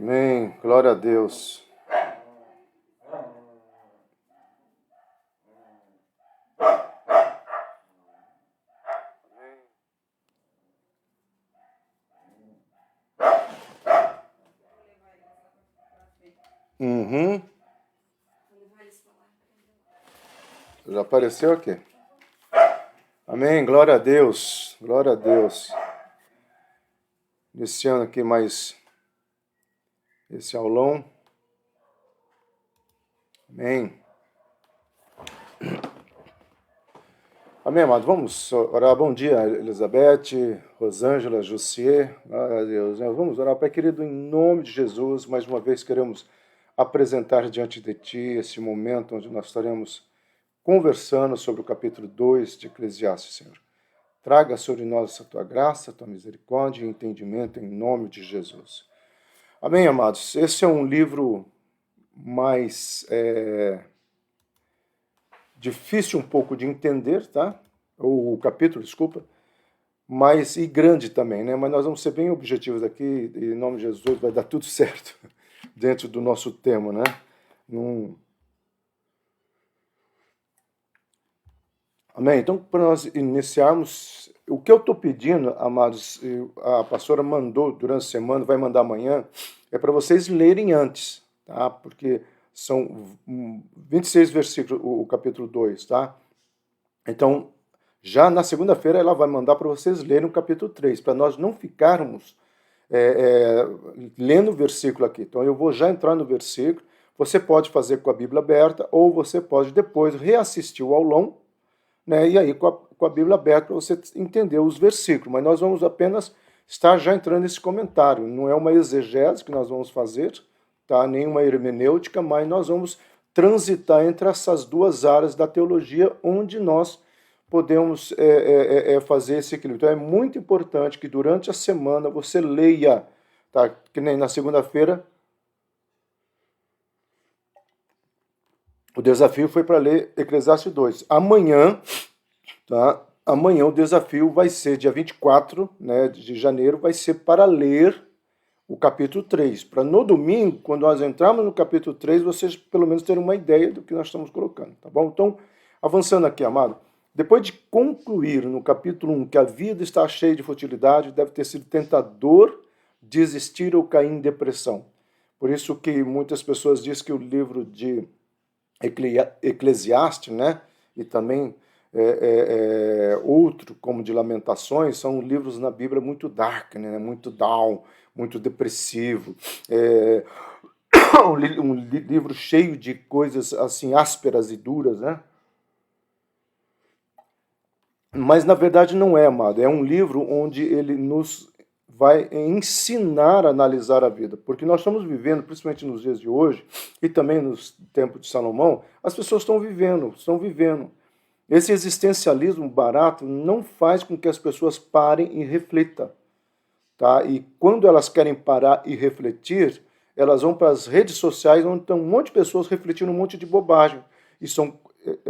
Amém. Glória a Deus. Uhum. Já apareceu aqui. Amém. Glória a Deus. Glória a Deus. Iniciando aqui mais esse aulão. Amém. Amém, amado. Vamos orar. Bom dia, Elizabeth, Rosângela, Jussier. Glória a Deus. Vamos orar, Pai querido, em nome de Jesus. Mais uma vez queremos apresentar diante de Ti esse momento onde nós estaremos conversando sobre o capítulo 2 de Eclesiastes, Senhor. Traga sobre nós a Tua graça, a Tua misericórdia e entendimento em nome de Jesus. Amém, amados. Esse é um livro mais difícil um pouco de entender, tá? O capítulo, desculpa, mas e grande também, né? Mas nós vamos ser bem objetivos aqui, e em nome de Jesus vai dar tudo certo dentro do nosso tema, né? Amém? Então, para nós iniciarmos, o que eu estou pedindo, amados, a pastora mandou durante a semana, vai mandar amanhã, é para vocês lerem antes, tá? Porque são 26 versículos, o capítulo 2, tá? Então, já na segunda-feira ela vai mandar para vocês lerem o capítulo 3, para nós não ficarmos lendo o versículo aqui. Então, eu vou já entrar no versículo, você pode fazer com a Bíblia aberta, ou você pode depois reassistir o aulão, né? E aí com a Bíblia aberta para você entender os versículos. Mas nós vamos apenas estar já entrando nesse comentário. Não é uma exegese que nós vamos fazer, tá? Nem uma hermenêutica, mas nós vamos transitar entre essas duas áreas da teologia onde nós podemos fazer esse equilíbrio. Então é muito importante que durante a semana você leia, tá? Que nem na segunda-feira o desafio foi para ler Eclesiastes 2. Amanhã, tá? Amanhã o desafio vai ser, dia 24, né, de janeiro, vai ser para ler o capítulo 3. Para no domingo, quando nós entrarmos no capítulo 3, vocês pelo menos terem uma ideia do que nós estamos colocando, tá bom? Então, avançando aqui, amado. Depois de concluir no capítulo 1 que a vida está cheia de futilidade, deve ter sido tentador desistir ou cair em depressão. Por isso que muitas pessoas dizem que o livro de Eclesiastes, né, e também outro, como de Lamentações, são livros na Bíblia muito dark, né, muito down, muito depressivo, um livro cheio de coisas assim ásperas e duras, né? Mas na verdade não é, amado, é um livro onde ele nos vai ensinar a analisar a vida, porque nós estamos vivendo, principalmente nos dias de hoje, e também nos tempos de Salomão, as pessoas estão vivendo. Esse existencialismo barato não faz com que as pessoas parem e reflitam, tá? E quando elas querem parar e refletir, elas vão para as redes sociais, onde tem um monte de pessoas refletindo um monte de bobagem, e são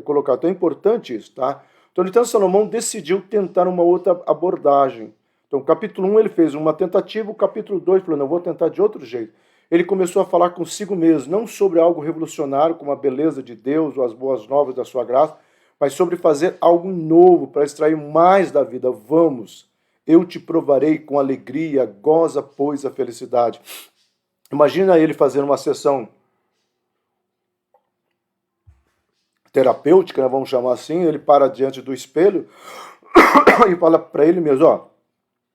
colocados. Então é importante isso, tá? Então, Salomão decidiu tentar uma outra abordagem. Então, o capítulo 1 ele fez uma tentativa, o capítulo 2 falou, não, vou tentar de outro jeito. Ele começou a falar consigo mesmo, não sobre algo revolucionário, como a beleza de Deus ou as boas novas da sua graça, mas sobre fazer algo novo para extrair mais da vida. Vamos, eu te provarei com alegria, goza, pois, a felicidade. Imagina ele fazendo uma sessão terapêutica, né, vamos chamar assim, ele para diante do espelho e fala para ele mesmo, ó,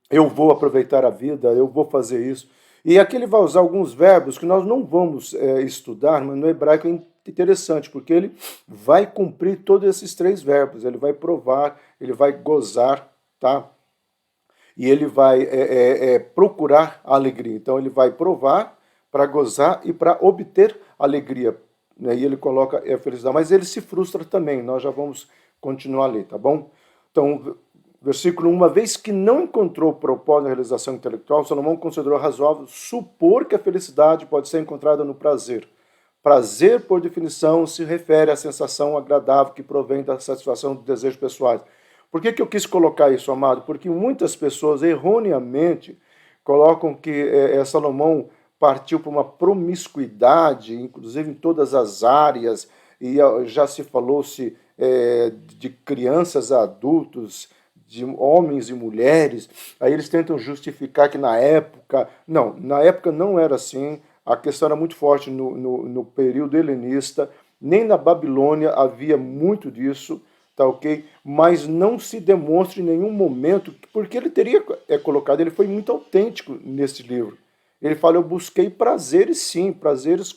eu vou aproveitar a vida, eu vou fazer isso. E aqui ele vai usar alguns verbos que nós não vamos estudar, mas no hebraico é interessante, porque ele vai cumprir todos esses 3 verbos, ele vai provar, ele vai gozar, tá? E ele vai procurar a alegria. Então ele vai provar para gozar e para obter alegria. E ele coloca a felicidade, mas ele se frustra também, nós já vamos continuar ali, tá bom? Então, versículo 1, uma vez que não encontrou propósito na realização intelectual, Salomão considerou razoável supor que a felicidade pode ser encontrada no prazer. Prazer, por definição, se refere à sensação agradável que provém da satisfação dos desejos pessoais. Por que eu quis colocar isso, amado? Porque muitas pessoas, erroneamente, colocam que Salomão partiu para uma promiscuidade, inclusive em todas as áreas, e já se falou-se de crianças a adultos, de homens e mulheres, aí eles tentam justificar que na época... Não, na época não era assim, a questão era muito forte no período helenista, nem na Babilônia havia muito disso, tá ok? Mas não se demonstra em nenhum momento, porque ele teria colocado, ele foi muito autêntico nesse livro. Ele fala, eu busquei prazeres sim, prazeres,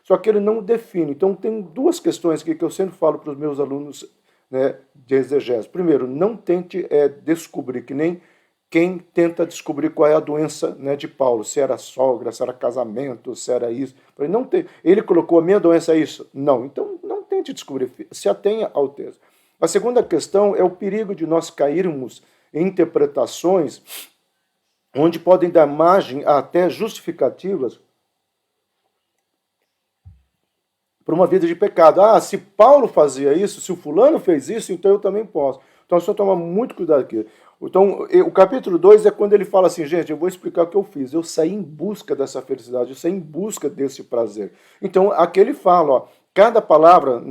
só que ele não define. Então tem duas questões aqui que eu sempre falo para os meus alunos, né, de exegese. Primeiro, não tente descobrir, que nem quem tenta descobrir qual é a doença, né, de Paulo, se era sogra, se era casamento, se era isso. Não tem, ele colocou, a minha doença é isso? Não, então não tente descobrir, se atenha ao texto. A segunda questão é o perigo de nós cairmos em interpretações onde podem dar margem a até justificativas para uma vida de pecado. Ah, se Paulo fazia isso, se o fulano fez isso, então eu também posso. Então, só tomar muito cuidado aqui. Então, o capítulo 2 é quando ele fala assim, gente, eu vou explicar o que eu fiz. Eu saí em busca dessa felicidade, eu saí em busca desse prazer. Então, aqui ele fala, ó, cada palavra,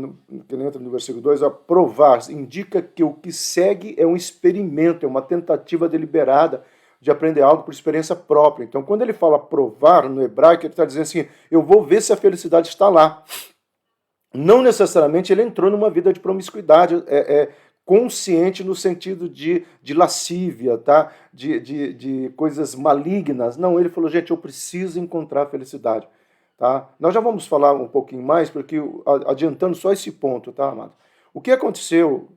que entra no versículo 2, ó, provar, indica que o que segue é um experimento, é uma tentativa deliberada de aprender algo por experiência própria. Então, quando ele fala provar no hebraico, ele está dizendo assim, eu vou ver se a felicidade está lá. Não necessariamente ele entrou numa vida de promiscuidade, consciente no sentido de lascívia, tá? de coisas malignas. Não, ele falou, gente, eu preciso encontrar a felicidade. Tá? Nós já vamos falar um pouquinho mais, porque adiantando só esse ponto, tá, amado? O que aconteceu,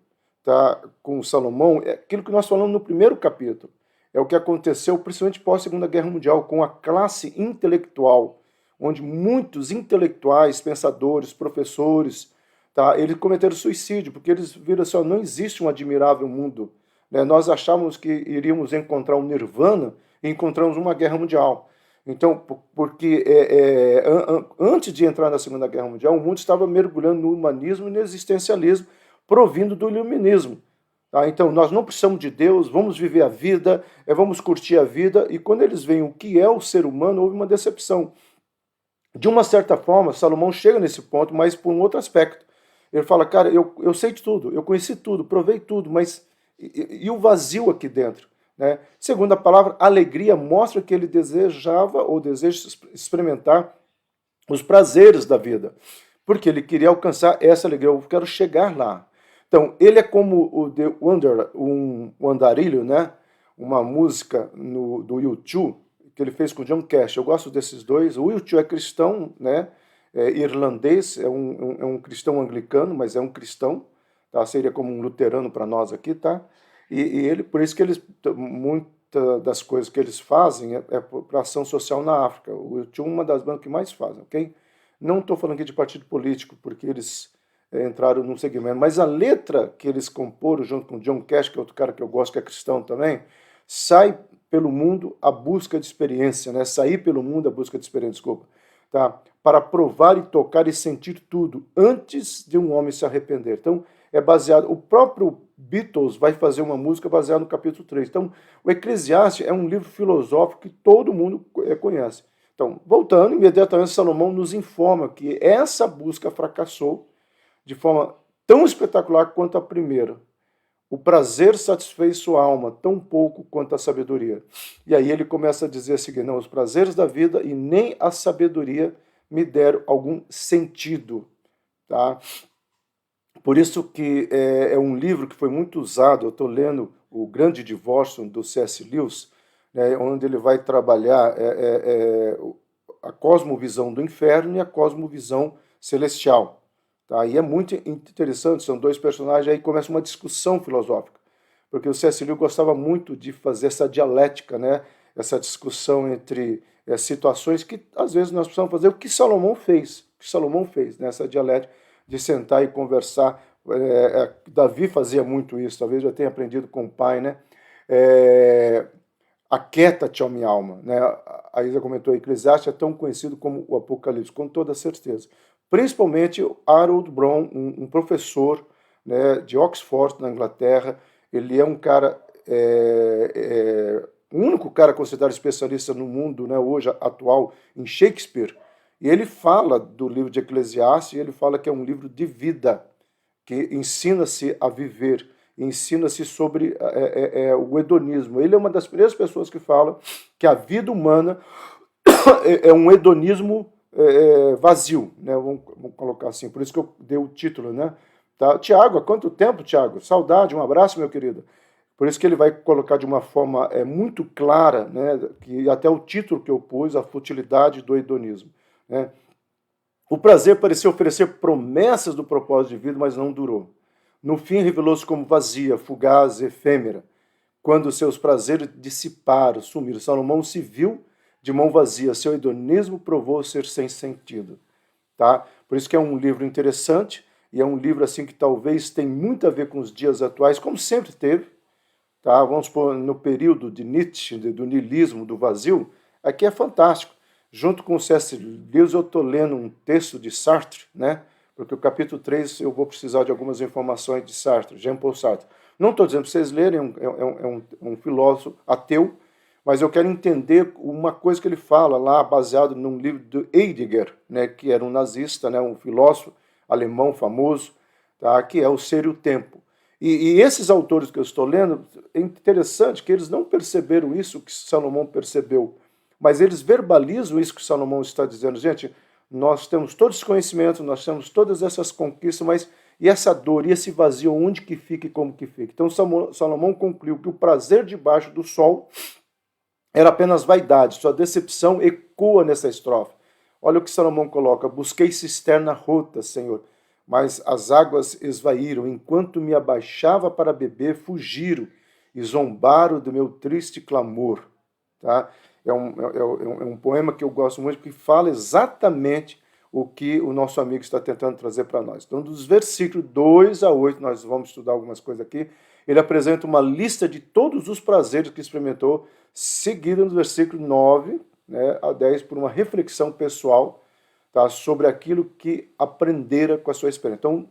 tá, com Salomão é aquilo que nós falamos no primeiro capítulo. É o que aconteceu principalmente pós-Segunda Guerra Mundial, com a classe intelectual, onde muitos intelectuais, pensadores, professores, tá, eles cometeram suicídio, porque eles viram assim, ó, não existe um admirável mundo. Né? Nós achávamos que iríamos encontrar um nirvana e encontramos uma guerra mundial. Então, porque antes de entrar na Segunda Guerra Mundial, o mundo estava mergulhando no humanismo e no existencialismo, provindo do iluminismo. Tá? Então, nós não precisamos de Deus, vamos viver a vida, vamos curtir a vida, e quando eles veem o que é o ser humano, houve uma decepção. De uma certa forma, Salomão chega nesse ponto, mas por um outro aspecto. Ele fala, cara, eu sei de tudo, eu conheci tudo, provei tudo, mas e o vazio aqui dentro? Né? Segundo a palavra, alegria mostra que ele desejava ou deseja experimentar os prazeres da vida, porque ele queria alcançar essa alegria, eu quero chegar lá. Então, ele é como o The Wanderer, um andarilho, né? Uma música do U2, que ele fez com o John Cash. Eu gosto desses dois. O U2 é cristão, né? Irlandês, é um cristão anglicano, mas é um cristão, tá? Seria como um luterano para nós aqui, tá? E ele, por isso que eles, muita das coisas que eles fazem para ação social na África. O U2 é uma das bandas que mais fazem, ok? Não estou falando aqui de partido político, porque eles entraram num segmento, mas a letra que eles comporam junto com John Cash, que é outro cara que eu gosto, que é cristão também, sai pelo mundo à busca de experiência, né? Sair pelo mundo à busca de experiência, desculpa, tá? Para provar e tocar e sentir tudo antes de um homem se arrepender. Então, é baseado, o próprio Beatles vai fazer uma música baseada no capítulo 3. Então, o Eclesiastes é um livro filosófico que todo mundo conhece. Então, voltando, imediatamente Salomão nos informa que essa busca fracassou de forma tão espetacular quanto a primeira. O prazer satisfez sua alma tão pouco quanto a sabedoria. E aí ele começa a dizer o seguinte, não, os prazeres da vida e nem a sabedoria me deram algum sentido. Tá? Por isso que é um livro que foi muito usado, eu estou lendo O Grande Divórcio, do C.S. Lewis, né, onde ele vai trabalhar a cosmovisão do inferno e a cosmovisão celestial. Tá? E é muito interessante, são dois personagens, aí começa uma discussão filosófica, porque o C.S. Lewis gostava muito de fazer essa dialética, né? Essa discussão entre situações que às vezes nós precisamos fazer, o que Salomão fez, né? Essa dialética de sentar e conversar. Davi fazia muito isso, talvez já tenha aprendido com o pai, né? Aquieta-te, ó minha alma. Né? A Isa comentou, Eclesiastes é tão conhecido como o Apocalipse, com toda certeza. Principalmente Harold Brown, um professor, né, de Oxford, na Inglaterra. Ele é um cara o único cara considerado especialista no mundo, né, hoje atual em Shakespeare, e ele fala do livro de Eclesiastes, e ele fala que é um livro de vida, que ensina-se a viver, ensina-se sobre o hedonismo. Ele é uma das primeiras pessoas que fala que a vida humana é um hedonismo vazio, né? Vamos colocar assim, por isso que eu dei o título, né? Tá? Tiago, há quanto tempo, Tiago? Saudade, um abraço, meu querido. Por isso que ele vai colocar de uma forma muito clara, né, que até o título que eu pus, a futilidade do hedonismo. Né? O prazer parecia oferecer promessas do propósito de vida, mas não durou. No fim, revelou-se como vazia, fugaz, efêmera. Quando seus prazeres dissiparam, sumiram, Salomão se viu de mão vazia, seu hedonismo provou ser sem sentido. Tá? Por isso que é um livro interessante, e é um livro assim que talvez tem muito a ver com os dias atuais, como sempre teve. Tá? Vamos supor, no período de Nietzsche, do niilismo, do vazio, aqui é fantástico. Junto com o C.S. Lewis, eu estou lendo um texto de Sartre, né? Porque o capítulo 3 eu vou precisar de algumas informações de Sartre, Jean-Paul Sartre. Não estou dizendo para vocês lerem, um filósofo ateu, mas eu quero entender uma coisa que ele fala lá, baseado num livro de Heidegger, né, que era um nazista, né, um filósofo alemão famoso, tá, que é O Ser e o Tempo. E esses autores que eu estou lendo, é interessante que eles não perceberam isso que Salomão percebeu, mas eles verbalizam isso que Salomão está dizendo. Gente, nós temos todo esse conhecimento, nós temos todas essas conquistas, mas e essa dor, e esse vazio, onde que fica e como que fica? Então Salomão concluiu que o prazer debaixo do sol era apenas vaidade, sua decepção ecoa nessa estrofe. Olha o que Salomão coloca: busquei cisterna rota, Senhor, mas as águas esvaíram, enquanto me abaixava para beber, fugiram e zombaram do meu triste clamor. Tá? É um poema que eu gosto muito, porque fala exatamente o que o nosso amigo está tentando trazer para nós. Então, dos versículos 2 a 8, nós vamos estudar algumas coisas aqui, ele apresenta uma lista de todos os prazeres que experimentou, seguida no versículo 9, né, a 10, por uma reflexão pessoal, tá, sobre aquilo que aprendera com a sua experiência. Então,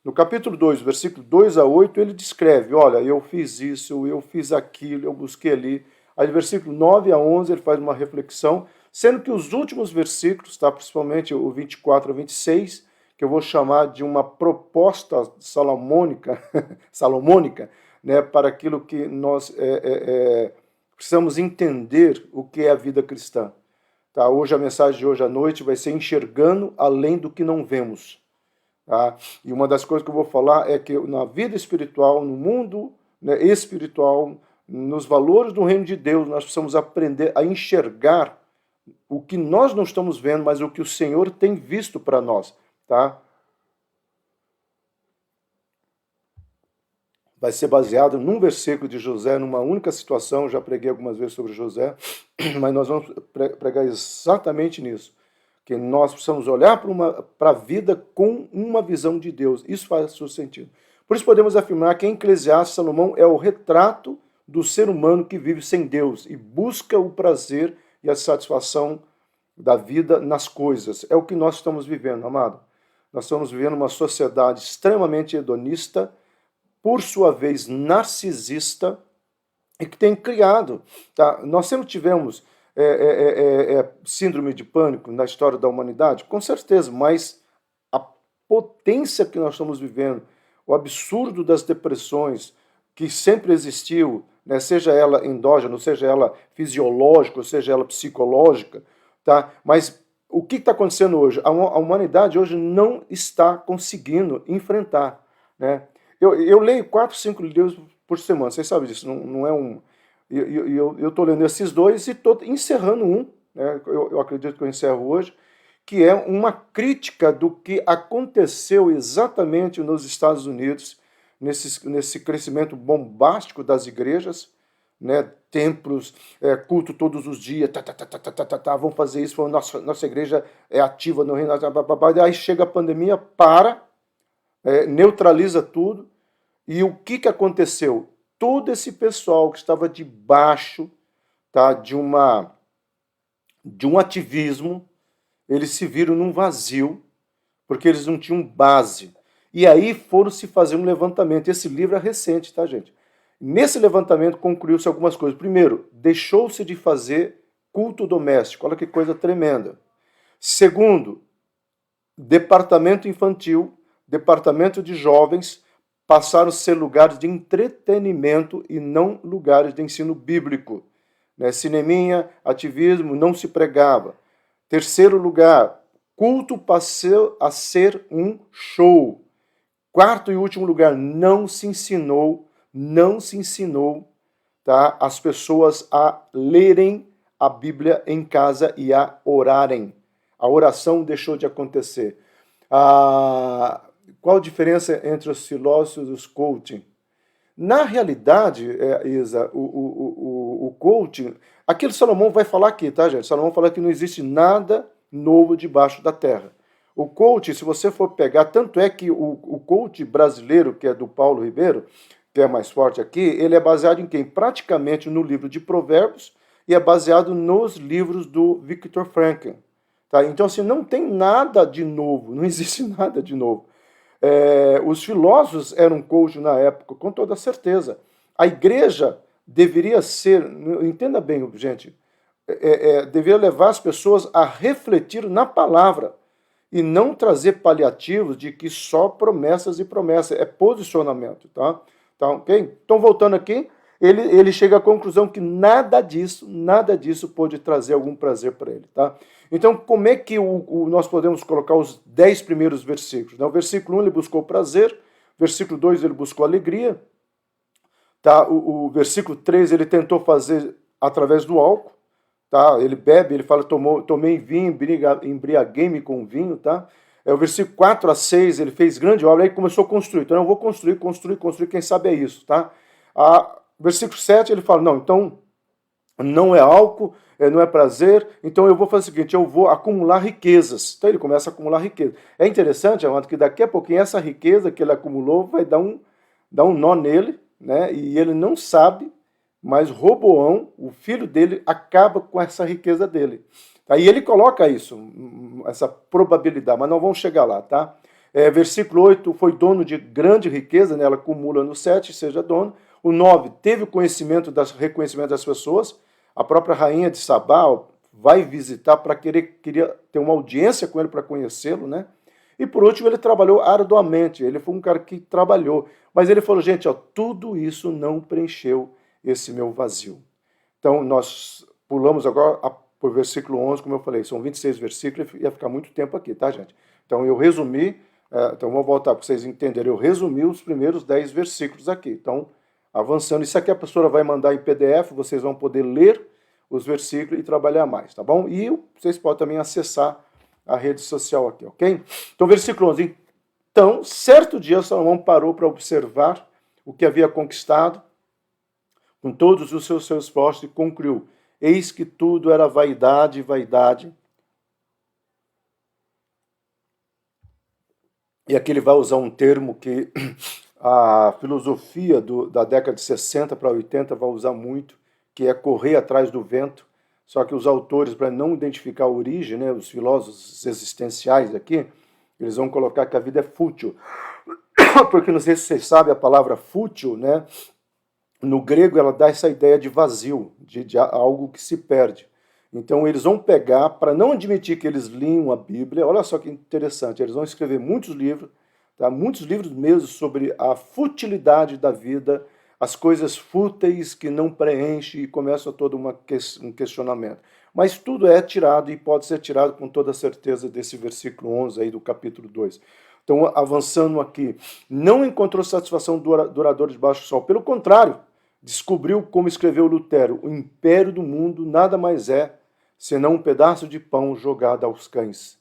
no capítulo 2, versículo 2 a 8, ele descreve: olha, eu fiz isso, eu fiz aquilo, eu busquei ali. Aí, versículo 9 a 11, ele faz uma reflexão, sendo que os últimos versículos, tá, principalmente o 24 a 26, que eu vou chamar de uma proposta salomônica, né, para aquilo que nós precisamos entender o que é a vida cristã. Tá? Hoje, a mensagem de hoje à noite vai ser enxergando além do que não vemos. Tá? E uma das coisas que eu vou falar é que na vida espiritual, no mundo, né, espiritual, nos valores do reino de Deus, nós precisamos aprender a enxergar o que nós não estamos vendo, mas o que o Senhor tem visto para nós. Tá? Vai ser baseado num versículo de José, numa única situação. Eu já preguei algumas vezes sobre José, mas nós vamos pregar exatamente nisso. Que nós precisamos olhar para a vida com uma visão de Deus. Isso faz seu sentido. Por isso podemos afirmar que em Eclesiastes, Salomão é o retrato do ser humano que vive sem Deus e busca o prazer e a satisfação da vida nas coisas. É o que nós estamos vivendo, amado. Nós estamos vivendo uma sociedade extremamente hedonista, por sua vez narcisista, e que tem criado. Tá? Nós sempre tivemos síndrome de pânico na história da humanidade, com certeza, mas a potência que nós estamos vivendo, o absurdo das depressões, que sempre existiu, né, seja ela endógena, seja ela fisiológica, seja ela psicológica, tá? Mas o que está acontecendo hoje? A humanidade hoje não está conseguindo enfrentar. Né? Eu leio 4, 5 livros por semana, vocês sabem disso, não é um... Eu estou lendo esses dois e estou encerrando um, né, eu acredito que eu encerro hoje, que é uma crítica do que aconteceu exatamente nos Estados Unidos, nesse crescimento bombástico das igrejas, né, templos, culto todos os dias, vamos fazer isso, nossa igreja é ativa no reino, aí chega a pandemia, neutraliza tudo, e o que aconteceu? Todo esse pessoal que estava debaixo, tá, de um ativismo, eles se viram num vazio, porque eles não tinham base. E aí foram se fazer um levantamento. Esse livro é recente, tá, gente? Nesse levantamento concluiu-se algumas coisas. Primeiro, deixou-se de fazer culto doméstico. Olha que coisa tremenda. Segundo, departamento infantil, departamento de jovens passaram a ser lugares de entretenimento e não lugares de ensino bíblico. Né? Cineminha, ativismo, não se pregava. Terceiro lugar, culto passou a ser um show. Quarto e último lugar, não se ensinou, tá, as pessoas a lerem a Bíblia em casa e a orarem. A oração deixou de acontecer. Qual a diferença entre os filósofos e os coaching? Na realidade, Isa, o coaching, aquilo Salomão vai falar aqui, tá, gente? Salomão fala que não existe nada novo debaixo da terra. O coaching, se você for pegar, tanto é que o coach brasileiro, que é do Paulo Ribeiro, que é mais forte aqui, ele é baseado em quem? Praticamente no livro de Provérbios e é baseado nos livros do Viktor Frankl. Tá? Então, assim, não tem nada de novo, não existe nada de novo. Os filósofos eram coach na época, com toda certeza. A igreja deveria ser, entenda bem, gente, deveria levar as pessoas a refletir na palavra e não trazer paliativos de que só promessas e promessas, é posicionamento, tá? Então, okay? Então, voltando aqui, ele chega à conclusão que nada disso pode trazer algum prazer para ele, tá? Então, como é que nós podemos colocar os 10 primeiros versículos? O versículo 1 ele buscou prazer, versículo 2 ele buscou alegria, tá? O versículo 3 ele tentou fazer através do álcool, tá? Ele bebe, ele fala, tomei vinho, embriaguei-me com vinho, tá? O versículo 4 a 6 ele fez grande obra, aí começou a construir, então eu vou construir, quem sabe é isso, tá? Versículo 7 ele fala, não, então não é álcool, não é prazer, então eu vou fazer o seguinte, eu vou acumular riquezas. Então ele começa a acumular riqueza. É interessante, amado, que daqui a pouquinho essa riqueza que ele acumulou vai dar um nó nele, né? E ele não sabe, mas Roboão, o filho dele, acaba com essa riqueza dele. Aí ele coloca isso, essa probabilidade, mas não vamos chegar lá, tá? Versículo 8, foi dono de grande riqueza, né? Ela acumula no 7, seja dono. O 9, teve o reconhecimento das pessoas. A própria rainha de Sabá vai visitar para queria ter uma audiência com ele para conhecê-lo, né? E por último, ele trabalhou arduamente. Ele foi um cara que trabalhou. Mas ele falou, gente, tudo isso não preencheu esse meu vazio. Então, nós pulamos agora por versículo 11, como eu falei, são 26 versículos, ia ficar muito tempo aqui, tá, gente? Então, eu resumi, então vou voltar para vocês entenderem, eu resumi os primeiros 10 versículos aqui. Então, avançando, isso aqui a professora vai mandar em PDF, vocês vão poder ler os versículos e trabalhar mais, tá bom? E vocês podem também acessar a rede social aqui, ok? Então, versículo 11. Então, certo dia, Salomão parou para observar o que havia conquistado com todos os seus esforços e concluiu, eis que tudo era vaidade, vaidade. E aqui ele vai usar um termo que a filosofia da década de 60 para 80 vai usar muito, que é correr atrás do vento. Só que os autores, para não identificar a origem, né, os filósofos existenciais aqui, eles vão colocar que a vida é fútil. Porque não sei se vocês sabem a palavra fútil, né? No grego ela dá essa ideia de vazio, de algo que se perde. Então eles vão pegar, para não admitir que eles liam a Bíblia, olha só que interessante, eles vão escrever muitos livros, tá? Muitos livros mesmo sobre a futilidade da vida, as coisas fúteis que não preenchem e começa todo um questionamento. Mas tudo é tirado e pode ser tirado com toda certeza desse versículo 11 aí do capítulo 2. Então, avançando aqui, não encontrou satisfação duradoura debaixo do sol. Pelo contrário, descobriu, como escreveu Lutero, o império do mundo nada mais é senão um pedaço de pão jogado aos cães.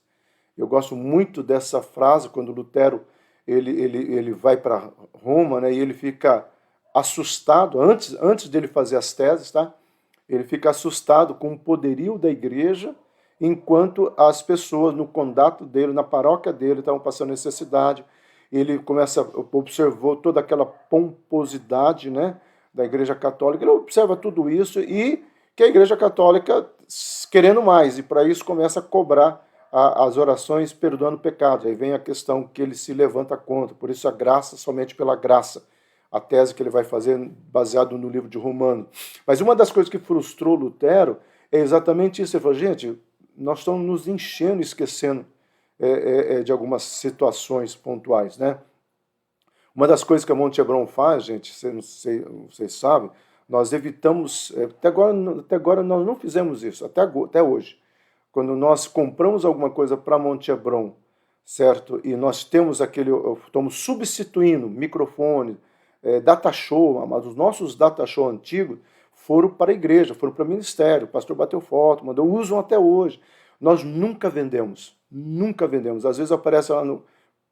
Eu gosto muito dessa frase, quando Lutero ele vai para Roma, né, e ele fica assustado, antes dele fazer as teses, tá? Ele fica assustado com o poderio da igreja, enquanto as pessoas no condato dele, na paróquia dele, estavam passando necessidade. Ele observou toda aquela pomposidade, né, da igreja católica, ele observa tudo isso e que a igreja católica querendo mais, e para isso começa a cobrar as orações perdoando pecados. Aí vem a questão que ele se levanta contra, por isso a graça, somente pela graça. a tese que ele vai fazer baseado no livro de Romano. Mas uma das coisas que frustrou Lutero é exatamente isso. Ele falou, gente, nós estamos nos enchendo e esquecendo de algumas situações pontuais, né? Uma das coisas que a Monte Hebron faz, gente, vocês sabem, nós evitamos, até agora nós não fizemos isso, até hoje. Quando nós compramos alguma coisa para Monte Hebron, certo? E nós temos estamos substituindo microfone, data show, mas os nossos data show antigos foram para a igreja, foram para o ministério, o pastor bateu foto, mandou, usam até hoje. Nós nunca vendemos, nunca vendemos. Às vezes aparece lá no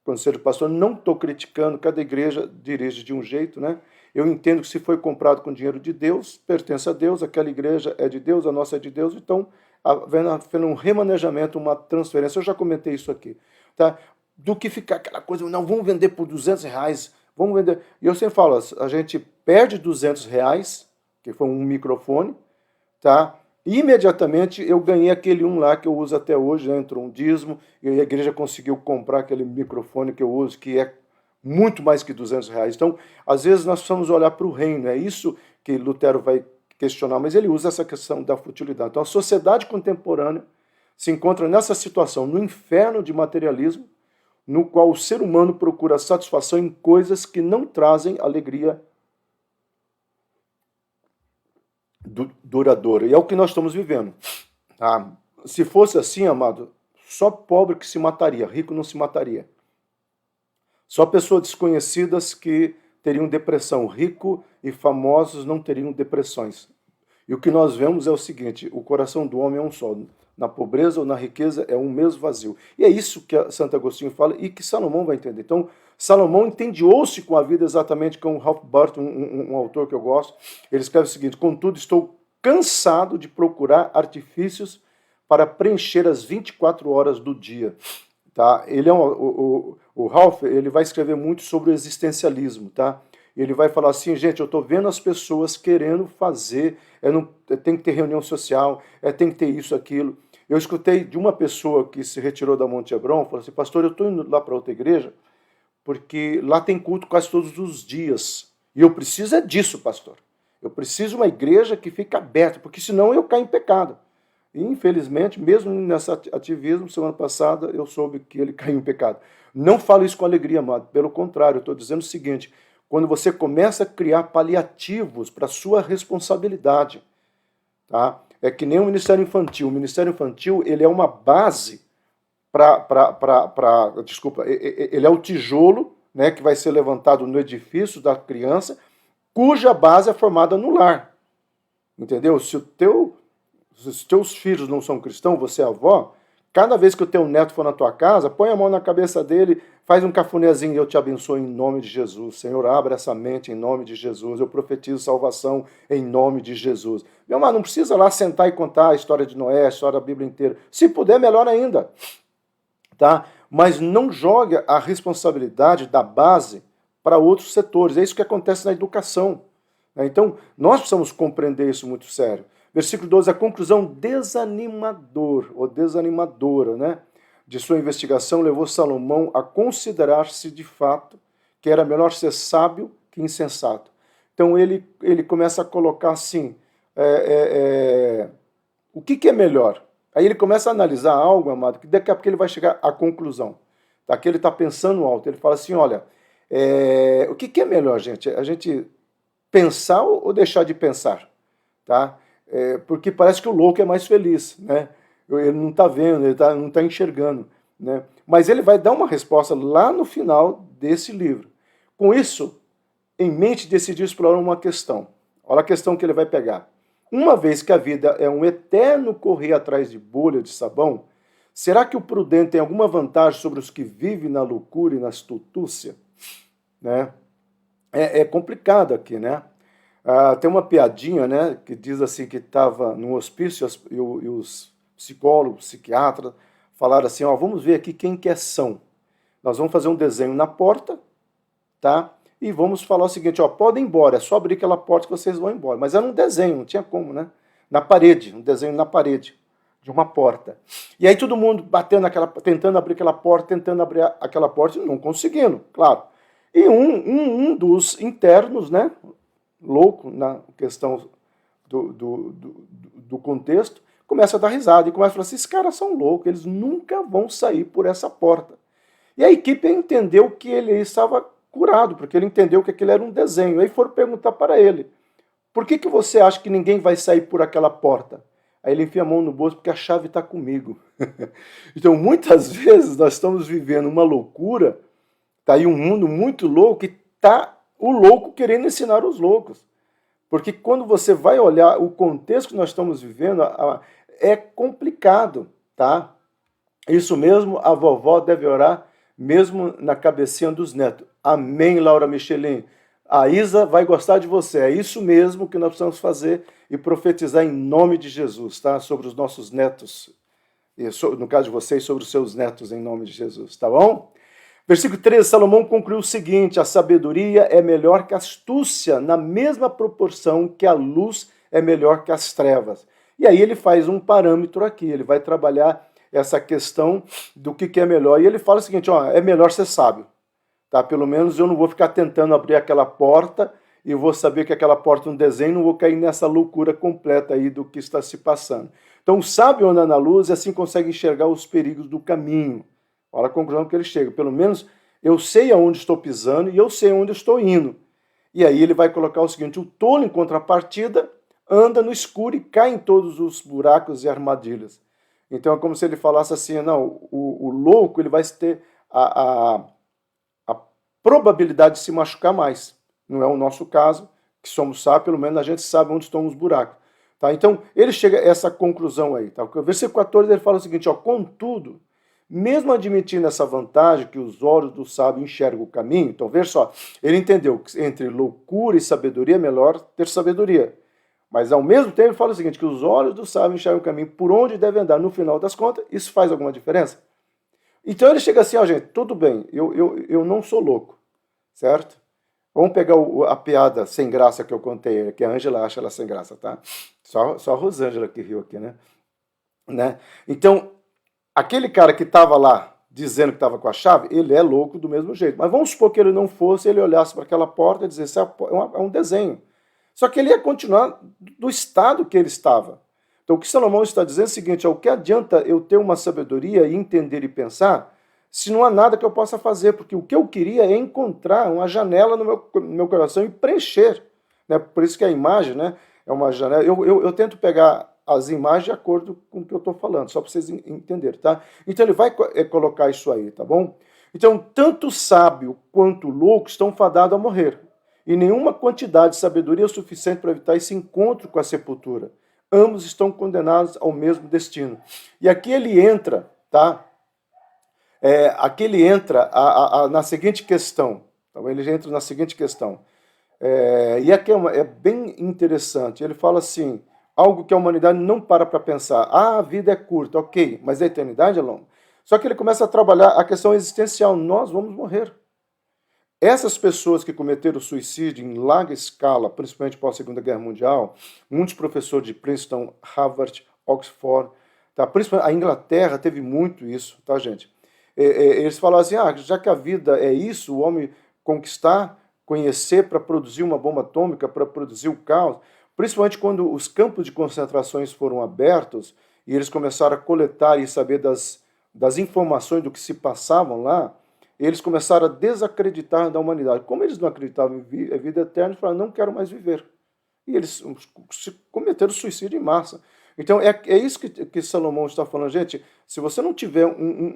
conselho do pastor, não estou criticando, cada igreja dirige de um jeito, né? Eu entendo que se foi comprado com dinheiro de Deus, pertence a Deus, aquela igreja é de Deus, a nossa é de Deus, então havendo um remanejamento, uma transferência, eu já comentei isso aqui, tá? Do que ficar aquela coisa, não, vamos vender por R$200, vamos vender. E eu sempre falo, a gente perde R$200, que foi um microfone, tá? E imediatamente eu ganhei aquele lá que eu uso até hoje, né? Entrou um dízimo, e a igreja conseguiu comprar aquele microfone que eu uso, que é muito mais que R$200. Então, às vezes nós precisamos olhar para o reino, é isso que Lutero vai questionar, mas ele usa essa questão da futilidade. Então, a sociedade contemporânea se encontra nessa situação, no inferno de materialismo, no qual o ser humano procura satisfação em coisas que não trazem alegria duradoura. E é o que nós estamos vivendo. Tá? Se fosse assim, amado, só pobre que se mataria, rico não se mataria. Só pessoas desconhecidas que teriam depressão. Rico e famosos não teriam depressões. E o que nós vemos é o seguinte, o coração do homem é um só. Na pobreza ou na riqueza é um mesmo vazio. E é isso que Santo Agostinho fala e que Salomão vai entender. Então, Salomão entediou-se com a vida exatamente como Ralph Burton, um autor que eu gosto. Ele escreve o seguinte, contudo, estou cansado de procurar artifícios para preencher as 24 horas do dia. Tá? Ele é o Ralph, ele vai escrever muito sobre o existencialismo, tá? Ele vai falar assim, gente, eu estou vendo as pessoas querendo fazer, tem que ter reunião social, tem que ter isso, aquilo. Eu escutei de uma pessoa que se retirou da Monte Hebron, falou assim, pastor, eu estou indo lá para outra igreja, porque lá tem culto quase todos os dias. E eu preciso disso, pastor. Eu preciso de uma igreja que fique aberta, porque senão eu caio em pecado. E, infelizmente, mesmo nesse ativismo, semana passada, eu soube que ele caiu em pecado. Não falo isso com alegria, amado. Pelo contrário, eu estou dizendo o seguinte, quando você começa a criar paliativos para a sua responsabilidade, tá? É que nem o Ministério Infantil. O Ministério Infantil, ele é uma base desculpa, ele é o tijolo, né, que vai ser levantado no edifício da criança, cuja base é formada no lar. Entendeu? Se os teus filhos não são cristãos, você é avó, cada vez que o teu neto for na tua casa, põe a mão na cabeça dele, faz um cafunézinho, eu te abençoo em nome de Jesus. Senhor, abra essa mente em nome de Jesus. Eu profetizo salvação em nome de Jesus. Meu irmão, não precisa lá sentar e contar a história de Noé, a história da Bíblia inteira. Se puder, melhor ainda. Tá? Mas não jogue a responsabilidade da base para outros setores. É isso que acontece na educação. Então, nós precisamos compreender isso muito sério. Versículo 12, a conclusão desanimadora, né, de sua investigação levou Salomão a considerar-se de fato que era melhor ser sábio que insensato. Então ele começa a colocar assim, o que é melhor? Aí ele começa a analisar algo, amado, que daqui a pouco ele vai chegar à conclusão. Tá? Que ele está pensando alto. Ele fala assim, olha, o que é melhor, gente? A gente pensar ou deixar de pensar? Tá? Porque parece que o louco é mais feliz, né? Ele não está vendo, ele não está enxergando, né? Mas ele vai dar uma resposta lá no final desse livro. Com isso, em mente, decidiu explorar uma questão. Olha a questão que ele vai pegar. Uma vez que a vida é um eterno correr atrás de bolha de sabão, será que o prudente tem alguma vantagem sobre os que vivem na loucura e na astúcia? Né? É complicado aqui, né? Tem uma piadinha, né, que diz assim que estava no hospício e os psicólogos, psiquiatras falaram assim, ó, vamos ver aqui quem que é são. Nós vamos fazer um desenho na porta, tá? E vamos falar o seguinte, ó, podem ir embora, é só abrir aquela porta que vocês vão embora. Mas era um desenho, não tinha como, né? Na parede, um desenho na parede de uma porta. E aí todo mundo batendo tentando abrir aquela porta, e não conseguindo, claro. E um dos internos, né, louco na questão do contexto, começa a dar risada e começa a falar assim, esses caras são loucos, eles nunca vão sair por essa porta. E a equipe entendeu que ele estava curado, porque ele entendeu que aquilo era um desenho. Aí foram perguntar para ele, por que você acha que ninguém vai sair por aquela porta? Aí ele enfia a mão no bolso, porque a chave está comigo. Então, muitas vezes, nós estamos vivendo uma loucura, está aí um mundo muito louco, e está o louco querendo ensinar os loucos. Porque quando você vai olhar o contexto que nós estamos vivendo, é complicado, tá? Isso mesmo, a vovó deve orar mesmo na cabecinha dos netos. Amém, Laura Michelin. A Isa vai gostar de você. É isso mesmo que nós precisamos fazer e profetizar em nome de Jesus, tá? Sobre os nossos netos. E no caso de vocês, sobre os seus netos, em nome de Jesus, tá bom? Versículo 13, Salomão concluiu o seguinte, a sabedoria é melhor que a astúcia, na mesma proporção que a luz é melhor que as trevas. E aí ele faz um parâmetro aqui, ele vai trabalhar essa questão do que é melhor. E ele fala o seguinte, ó, é melhor ser sábio. Tá? Pelo menos eu não vou ficar tentando abrir aquela porta e vou saber que aquela porta é um desenho, não vou cair nessa loucura completa aí do que está se passando. Então o sábio anda na luz e assim consegue enxergar os perigos do caminho. Olha a conclusão que ele chega. Pelo menos eu sei aonde estou pisando e eu sei aonde estou indo. E aí ele vai colocar o seguinte, o tolo em contrapartida anda no escuro e cai em todos os buracos e armadilhas. Então é como se ele falasse assim, não, o louco ele vai ter a probabilidade de se machucar mais. Não é o nosso caso, que somos sábios, pelo menos a gente sabe onde estão os buracos. Tá? Então, ele chega a essa conclusão aí. Tá? O versículo 14 ele fala o seguinte, ó, contudo, mesmo admitindo essa vantagem que os olhos do sábio enxergam o caminho, então veja só, ele entendeu que entre loucura e sabedoria é melhor ter sabedoria. Mas ao mesmo tempo ele fala o seguinte, que os olhos do sábio enxergam o caminho por onde deve andar no final das contas, isso faz alguma diferença? Então ele chega assim, ó gente, tudo bem, eu não sou louco, certo? Vamos pegar a piada sem graça que eu contei, que a Ângela acha ela sem graça, tá? Só a Rosângela que riu aqui, né? Então, aquele cara que estava lá dizendo que estava com a chave, ele é louco do mesmo jeito. Mas vamos supor que ele não fosse, ele olhasse para aquela porta e dissesse, é um desenho. Só que ele ia continuar do estado que ele estava. Então o que Salomão está dizendo é o seguinte, o que adianta eu ter uma sabedoria e entender e pensar, se não há nada que eu possa fazer, porque o que eu queria é encontrar uma janela no meu coração e preencher. Né? Por isso que a imagem, né, é uma janela. Eu tento pegar as imagens de acordo com o que eu estou falando, só para vocês entenderem, tá? Então ele vai colocar isso aí, tá bom? Então, tanto sábio quanto louco estão fadados a morrer, e nenhuma quantidade de sabedoria é suficiente para evitar esse encontro com a sepultura. Ambos estão condenados ao mesmo destino. E aqui ele entra, tá? Aqui ele entra na seguinte questão. Então, ele entra na seguinte questão. E aqui é bem interessante. Ele fala assim, algo que a humanidade não para pensar. Ah, a vida é curta, ok, mas a eternidade é longa. Só que ele começa a trabalhar a questão existencial. Nós vamos morrer. Essas pessoas que cometeram suicídio em larga escala, principalmente pós Segunda Guerra Mundial, muitos professores de Princeton, Harvard, Oxford, tá? Principalmente a Inglaterra teve muito isso, tá, gente? Eles falavam assim, já que a vida é isso, o homem conquistar, conhecer para produzir uma bomba atômica, para produzir o caos, principalmente quando os campos de concentrações foram abertos e eles começaram a coletar e saber das informações do que se passavam lá, eles começaram a desacreditar da humanidade. Como eles não acreditavam em vida eterna, eles falaram, não quero mais viver. E eles cometeram suicídio em massa. Então, é isso que Salomão está falando. Gente, se você não tiver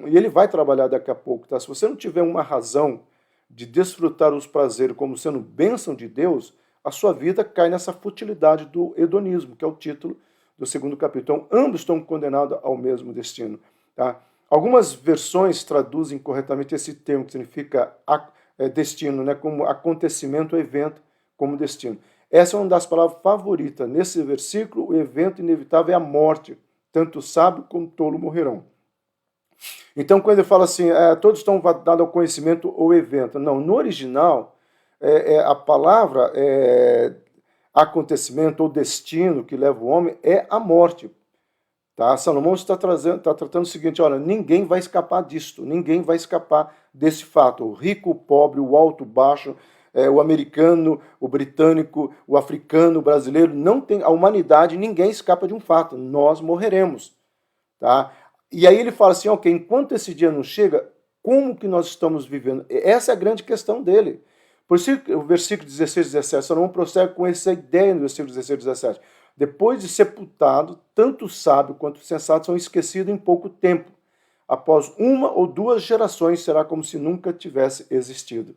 e ele vai trabalhar daqui a pouco, tá? Se você não tiver uma razão de desfrutar os prazeres como sendo bênção de Deus, a sua vida cai nessa futilidade do hedonismo, que é o título do segundo capítulo. Então, ambos estão condenados ao mesmo destino, tá? Algumas versões traduzem corretamente esse termo, que significa destino, né, como acontecimento, evento, como destino. Essa é uma das palavras favoritas. Nesse versículo, o evento inevitável é a morte. Tanto o sábio como o tolo morrerão. Então, quando ele fala assim, todos estão dados ao conhecimento ou evento. Não, no original, a palavra acontecimento ou destino que leva o homem é a morte. Tá? Salomão está tratando o seguinte, olha, ninguém vai escapar disto, ninguém vai escapar desse fato. O rico, o pobre, o alto, o baixo, o americano, o britânico, o africano, o brasileiro, não tem, a humanidade, ninguém escapa de um fato, nós morreremos. Tá? E aí ele fala assim, ok, enquanto esse dia não chega, como que nós estamos vivendo? Essa é a grande questão dele. Por isso o versículo 16 e 17, Salomão prossegue com essa ideia no versículo 16 e 17. Depois de sepultado, tanto o sábio quanto o sensato são esquecidos em pouco tempo. Após uma ou duas gerações, será como se nunca tivesse existido.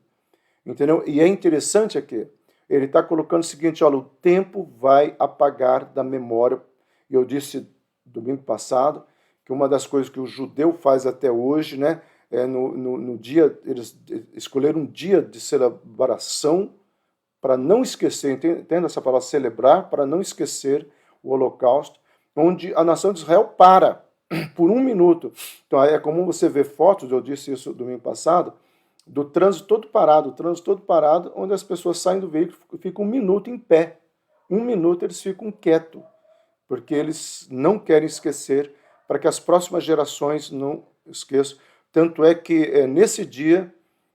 Entendeu? E é interessante aqui, ele está colocando o seguinte, olha, o tempo vai apagar da memória. Eu disse domingo passado que uma das coisas que o judeu faz até hoje, né, no dia, eles escolheram um dia de celebração para não esquecer, entenda essa palavra, celebrar, para não esquecer o Holocausto, onde a nação de Israel para por um minuto. Então é comum você ver fotos, eu disse isso domingo passado, do trânsito todo parado, onde as pessoas saem do veículo e ficam um minuto em pé. Um minuto eles ficam quietos, porque eles não querem esquecer, para que as próximas gerações não esqueçam. Tanto é que nesse dia,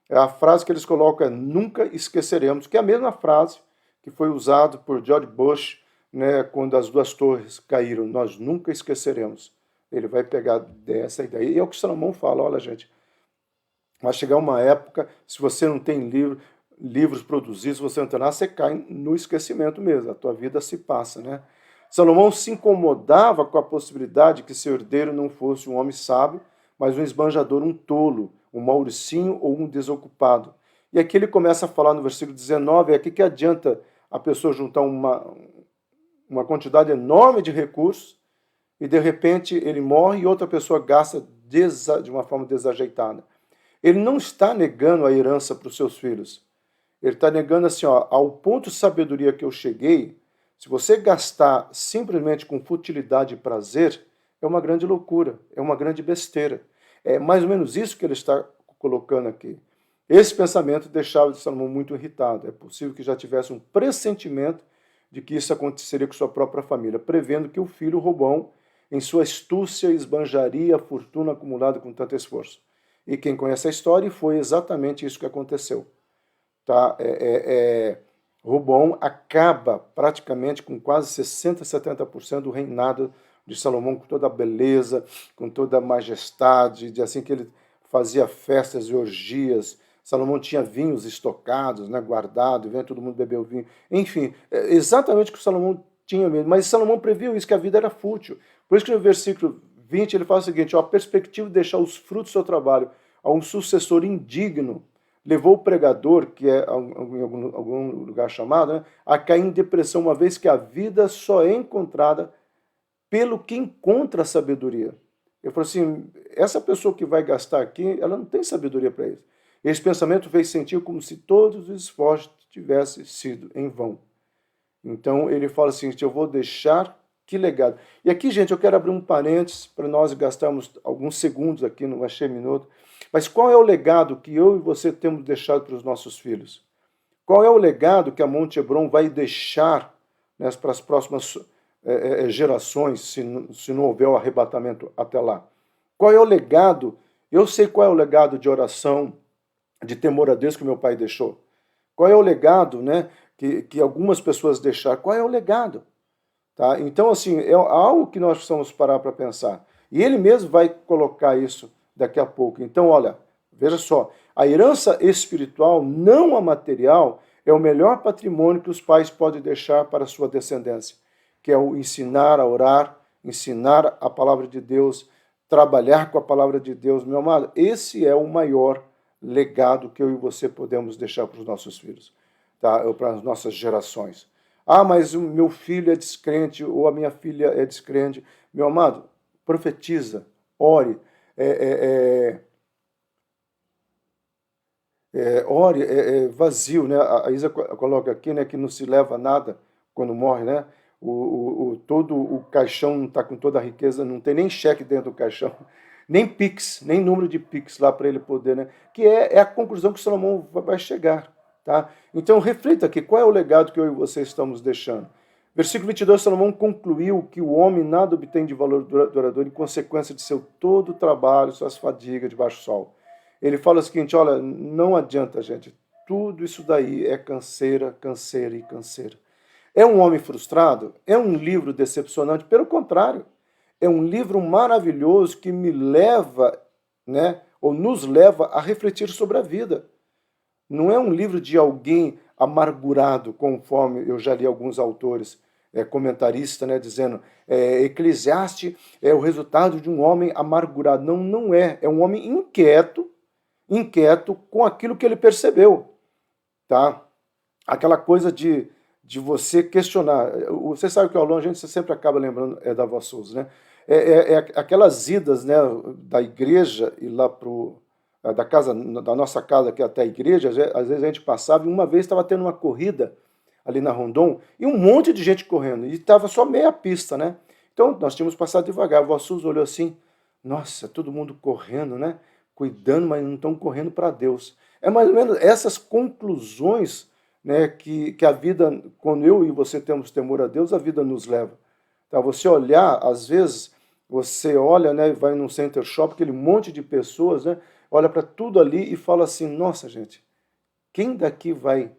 a frase que eles colocam é nunca esqueceremos, que é a mesma frase que foi usada por George Bush, né, quando as duas torres caíram, nós nunca esqueceremos. Ele vai pegar dessa ideia. E é o que Salomão fala, olha gente, vai chegar uma época, se você não tem livros produzidos, se você não tem nada, você cai no esquecimento mesmo, a tua vida se passa, né? Salomão se incomodava com a possibilidade que seu herdeiro não fosse um homem sábio, mas um esbanjador, um tolo, um mauricinho ou um desocupado. E aqui ele começa a falar no versículo 19, é aqui que adianta a pessoa juntar uma quantidade enorme de recursos e de repente ele morre e outra pessoa gasta de uma forma desajeitada. Ele não está negando a herança para os seus filhos. Ele está negando assim, ó, ao ponto de sabedoria que eu cheguei, se você gastar simplesmente com futilidade e prazer, é uma grande loucura, é uma grande besteira. É mais ou menos isso que ele está colocando aqui. Esse pensamento deixava de Salomão muito irritado. É possível que já tivesse um pressentimento de que isso aconteceria com sua própria família, prevendo que o filho Robão, em sua astúcia, esbanjaria a fortuna acumulada com tanto esforço. E quem conhece a história, foi exatamente isso que aconteceu. Tá? Robão acaba praticamente com quase 60%, 70% do reinado de Salomão, com toda a beleza, com toda a majestade, de assim que ele fazia festas e orgias. Salomão tinha vinhos estocados, né, guardados, vem todo mundo beber o vinho. Enfim, exatamente o que Salomão tinha mesmo. Mas Salomão previu isso, que a vida era fútil. Por isso que no versículo 20 ele fala o seguinte, ó, a perspectiva de deixar os frutos do seu trabalho a um sucessor indigno, levou o pregador, que é em algum lugar chamado, né, a cair em depressão, uma vez que a vida só é encontrada pelo que encontra a sabedoria. Eu falo assim, essa pessoa que vai gastar aqui, ela não tem sabedoria para isso. Esse pensamento fez sentir como se todos os esforços tivessem sido em vão. Então ele fala assim, eu vou deixar, que legado. E aqui, gente, eu quero abrir um parênteses para nós gastarmos alguns segundos aqui, não vai ser minuto. Mas qual é o legado que eu e você temos deixado para os nossos filhos? Qual é o legado que a Monte Hebron vai deixar, né, para as próximas gerações, se não houver o arrebatamento até lá? Qual é o legado? Eu sei qual é o legado de oração, de temor a Deus que meu pai deixou. Qual é o legado, né, que algumas pessoas deixaram? Qual é o legado? Tá? Então, assim, é algo que nós precisamos parar para pensar. E ele mesmo vai colocar isso daqui a pouco. Então, olha, veja só, a herança espiritual, não a material, é o melhor patrimônio que os pais podem deixar para a sua descendência, que é o ensinar a orar, ensinar a palavra de Deus, trabalhar com a palavra de Deus, meu amado. Esse é o maior legado que eu e você podemos deixar para os nossos filhos, tá? Ou para as nossas gerações. Ah, mas o meu filho é descrente, ou a minha filha é descrente. Meu amado, profetiza, ore, ore, vazio, né? A Isa coloca aqui, né, que não se leva nada quando morre, né? Todo o caixão não está com toda a riqueza, não tem nem cheque dentro do caixão, nem Pix, nem número de Pix lá para ele poder, né? Que é a conclusão que Salomão vai chegar, tá? Então reflita aqui, qual é o legado que eu e você estamos deixando? Versículo 22, Salomão concluiu que o homem nada obtém de valor duradouro em consequência de seu todo o trabalho, suas fadigas debaixo do sol. Ele fala o seguinte, olha, não adianta, gente, tudo isso daí é canseira, canseira e canseira. É um homem frustrado? É um livro decepcionante? Pelo contrário, é um livro maravilhoso que me leva, né, ou nos leva a refletir sobre a vida. Não é um livro de alguém amargurado, conforme eu já li alguns autores, comentaristas, né, dizendo Eclesiastes é o resultado de um homem amargurado. Não, não é. É um homem inquieto, inquieto com aquilo que ele percebeu. Tá? Aquela coisa de você questionar. Você sabe que ao longo a gente sempre acaba lembrando da Vó Souza, né? Aquelas idas, né, da igreja e lá da casa, da nossa casa aqui até a igreja, às vezes a gente passava e uma vez estava tendo uma corrida ali na Rondon e um monte de gente correndo e estava só meia pista, né? Então nós tínhamos passado devagar. A Vó Souza olhou assim, nossa, todo mundo correndo, né? Cuidando, mas não estão correndo para Deus. É mais ou menos essas conclusões, né, que a vida, quando eu e você temos temor a Deus, a vida nos leva. Tá? Você olhar, às vezes, você olha, né, vai num center shop, aquele monte de pessoas, né, olha para tudo ali e fala assim, nossa, gente, quem daqui vai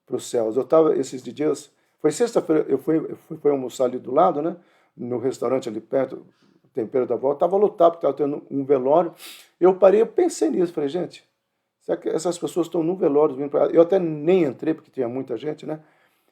para os céus? Eu estava esses dias, foi sexta-feira, eu fui almoçar ali do lado, né, no restaurante ali perto, Tempero da Vó, estava lotado, porque estava tendo um velório. Eu parei, eu pensei nisso, falei, gente, será que essas pessoas estão no velório vindo para... Eu até nem entrei, porque tinha muita gente, né?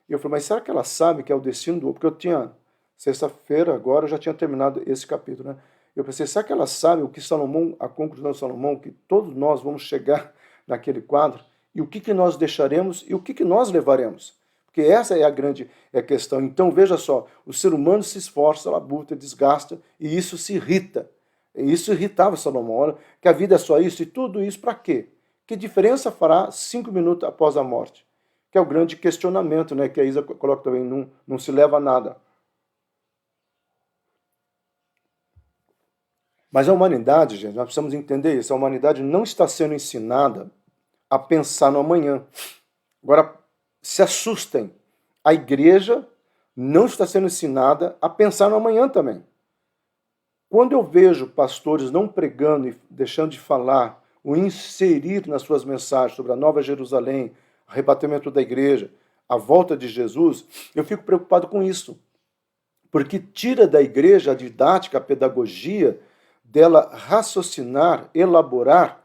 E eu falei, mas será que elas sabem que é o destino do... Porque eu tinha, sexta-feira agora, eu já tinha terminado esse capítulo, né? Eu pensei, será que elas sabem o que Salomão, a conclusão de Salomão, que todos nós vamos chegar naquele quadro, e o que nós deixaremos e o que nós levaremos? Porque essa é a grande questão. Então, veja só, o ser humano se esforça, labuta, desgasta, e isso se irrita. E isso irritava Salomão, olha, que a vida é só isso, e tudo isso para quê? Que diferença fará 5 minutos após a morte? Que é o grande questionamento, né, que a Isa coloca também, não se leva a nada. Mas a humanidade, gente, nós precisamos entender isso, a humanidade não está sendo ensinada a pensar no amanhã. Agora, se assustem, a igreja não está sendo ensinada a pensar no amanhã também. Quando eu vejo pastores não pregando e deixando de falar, o inserir nas suas mensagens sobre a Nova Jerusalém, arrebatamento da igreja, a volta de Jesus, eu fico preocupado com isso. Porque tira da igreja a didática, a pedagogia, dela raciocinar, elaborar,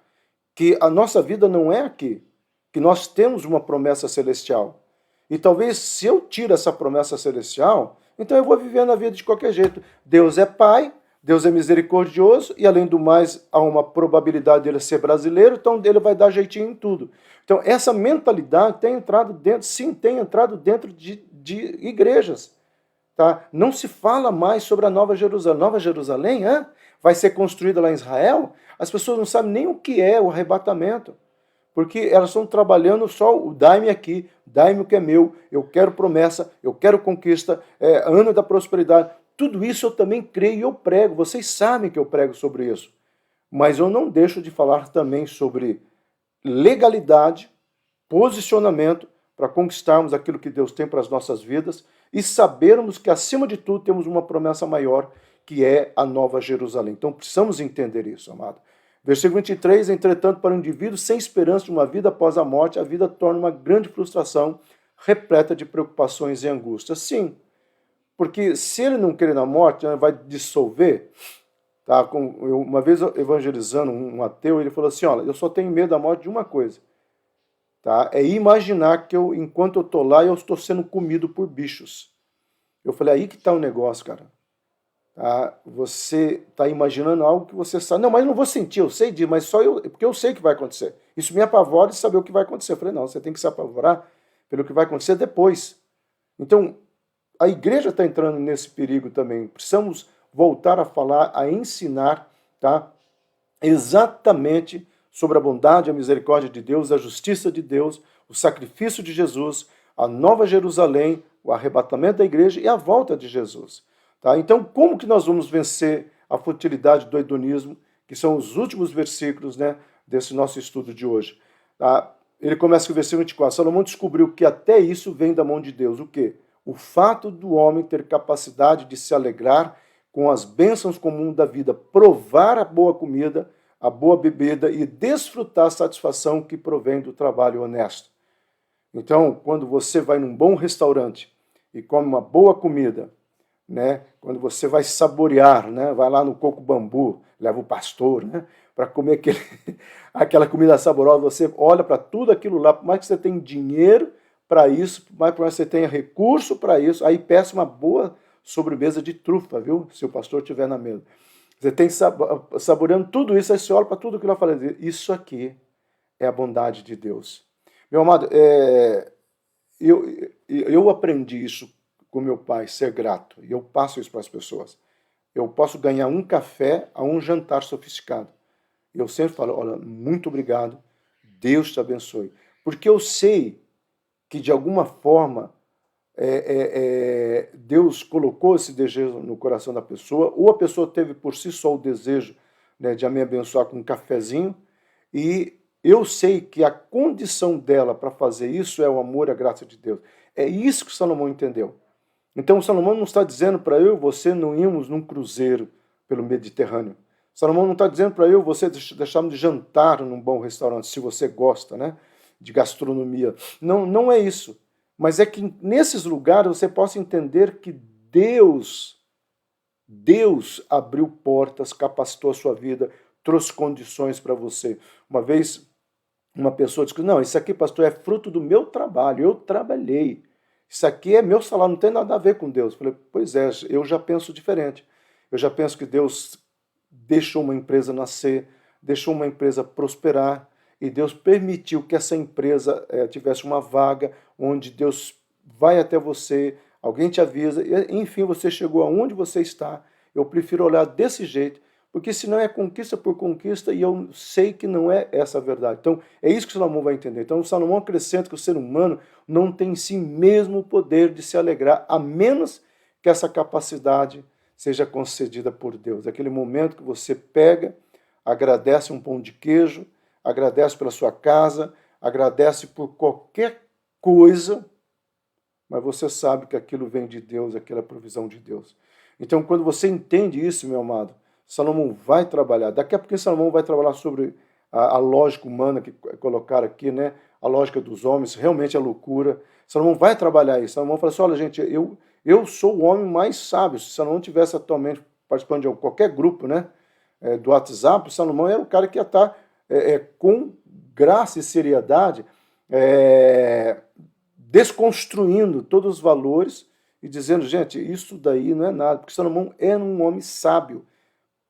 que a nossa vida não é aqui, que nós temos uma promessa celestial. E talvez se eu tiro essa promessa celestial, então eu vou viver na vida de qualquer jeito. Deus é Pai, Deus é misericordioso e, além do mais, há uma probabilidade dele ser brasileiro, então ele vai dar jeitinho em tudo. Então, essa mentalidade tem entrado dentro, sim, tem entrado dentro de igrejas. Tá? Não se fala mais sobre a Nova Jerusalém. Nova Jerusalém vai ser construída lá em Israel? As pessoas não sabem nem o que é o arrebatamento. Porque elas estão trabalhando só o dai-me aqui, dai-me o que é meu, eu quero promessa, eu quero conquista, ano da prosperidade. Tudo isso eu também creio e eu prego. Vocês sabem que eu prego sobre isso. Mas eu não deixo de falar também sobre legalidade, posicionamento, para conquistarmos aquilo que Deus tem para as nossas vidas e sabermos que, acima de tudo, temos uma promessa maior, que é a Nova Jerusalém. Então, precisamos entender isso, amado. Versículo 23, entretanto, para o indivíduo sem esperança de uma vida após a morte, a vida torna uma grande frustração, repleta de preocupações e angústias. Sim, porque se ele não querer na morte, ele vai dissolver. Tá? Uma vez evangelizando um ateu, ele falou assim, olha, eu só tenho medo da morte de uma coisa. Tá? É imaginar que enquanto eu estou lá, eu estou sendo comido por bichos. Eu falei, aí que está o negócio, cara. Tá? Você está imaginando algo que você sabe. Não, mas eu não vou sentir, eu sei disso, mas só eu, porque eu sei que vai acontecer. Isso me apavora de saber o que vai acontecer. Eu falei, não, você tem que se apavorar pelo que vai acontecer depois. Então, a igreja está entrando nesse perigo também. Precisamos voltar a falar, a ensinar, tá? Exatamente sobre a bondade, a misericórdia de Deus, a justiça de Deus, o sacrifício de Jesus, a Nova Jerusalém, o arrebatamento da igreja e a volta de Jesus. Tá? Então, como que nós vamos vencer a futilidade do hedonismo, que são os últimos versículos, né, desse nosso estudo de hoje? Tá? Ele começa com o versículo 24. Salomão descobriu que até isso vem da mão de Deus. O quê? O fato do homem ter capacidade de se alegrar com as bênçãos comuns da vida, provar a boa comida, a boa bebida e desfrutar a satisfação que provém do trabalho honesto. Então, quando você vai num bom restaurante e come uma boa comida, né? Quando você vai saborear, né? Vai lá no Coco Bambu, leva o pastor, né? Para comer aquela comida saborosa, você olha para tudo aquilo lá, por mais que você tenha dinheiro para isso, por mais que você tenha recurso para isso, aí peça uma boa sobremesa de trufa, viu? Se o pastor estiver na mesa. Você tem saboreando tudo isso, aí você olha para tudo aquilo lá e fala, isso aqui é a bondade de Deus. Meu amado, eu aprendi isso com meu pai, ser grato, e eu passo isso para as pessoas. Eu posso ganhar um café a um jantar sofisticado. Eu sempre falo, olha, muito obrigado, Deus te abençoe. Porque eu sei que, de alguma forma, Deus colocou esse desejo no coração da pessoa, ou a pessoa teve por si só o desejo, né, de me abençoar com um cafezinho, e eu sei que a condição dela para fazer isso é o amor e a graça de Deus. É isso que Salomão entendeu. Então, o Salomão não está dizendo para eu e você não irmos num cruzeiro pelo Mediterrâneo. Salomão não está dizendo para eu e você deixarmos de jantar num bom restaurante, se você gosta, né, de gastronomia. Não, não é isso. Mas é que nesses lugares você possa entender que Deus abriu portas, capacitou a sua vida, trouxe condições para você. Uma vez, uma pessoa disse, não, isso aqui, pastor, é fruto do meu trabalho, eu trabalhei. Isso aqui é meu salário, não tem nada a ver com Deus. Eu falei, pois é, eu já penso diferente. Eu já penso que Deus deixou uma empresa nascer, deixou uma empresa prosperar, e Deus permitiu que essa empresa tivesse uma vaga, onde Deus vai até você, alguém te avisa, e, enfim, você chegou aonde você está. Eu prefiro olhar desse jeito, porque senão é conquista por conquista, e eu sei que não é essa a verdade. Então, é isso que o Salomão vai entender. Então, o Salomão acrescenta que o ser humano não tem em si mesmo o poder de se alegrar, a menos que essa capacidade seja concedida por Deus. Aquele momento que você pega, agradece um pão de queijo, agradece pela sua casa, agradece por qualquer coisa, mas você sabe que aquilo vem de Deus, aquela é a provisão de Deus. Então, quando você entende isso, meu amado, Salomão vai trabalhar. Daqui a pouco Salomão vai trabalhar sobre a lógica humana que colocaram aqui, né? A lógica dos homens, realmente é loucura. Salomão vai trabalhar isso. Salomão fala assim, olha, gente, eu sou o homem mais sábio. Se Salomão tivesse atualmente participando de qualquer grupo, né, do WhatsApp, Salomão era o cara que ia estar com graça e seriedade desconstruindo todos os valores e dizendo, gente, isso daí não é nada, porque Salomão era um homem sábio.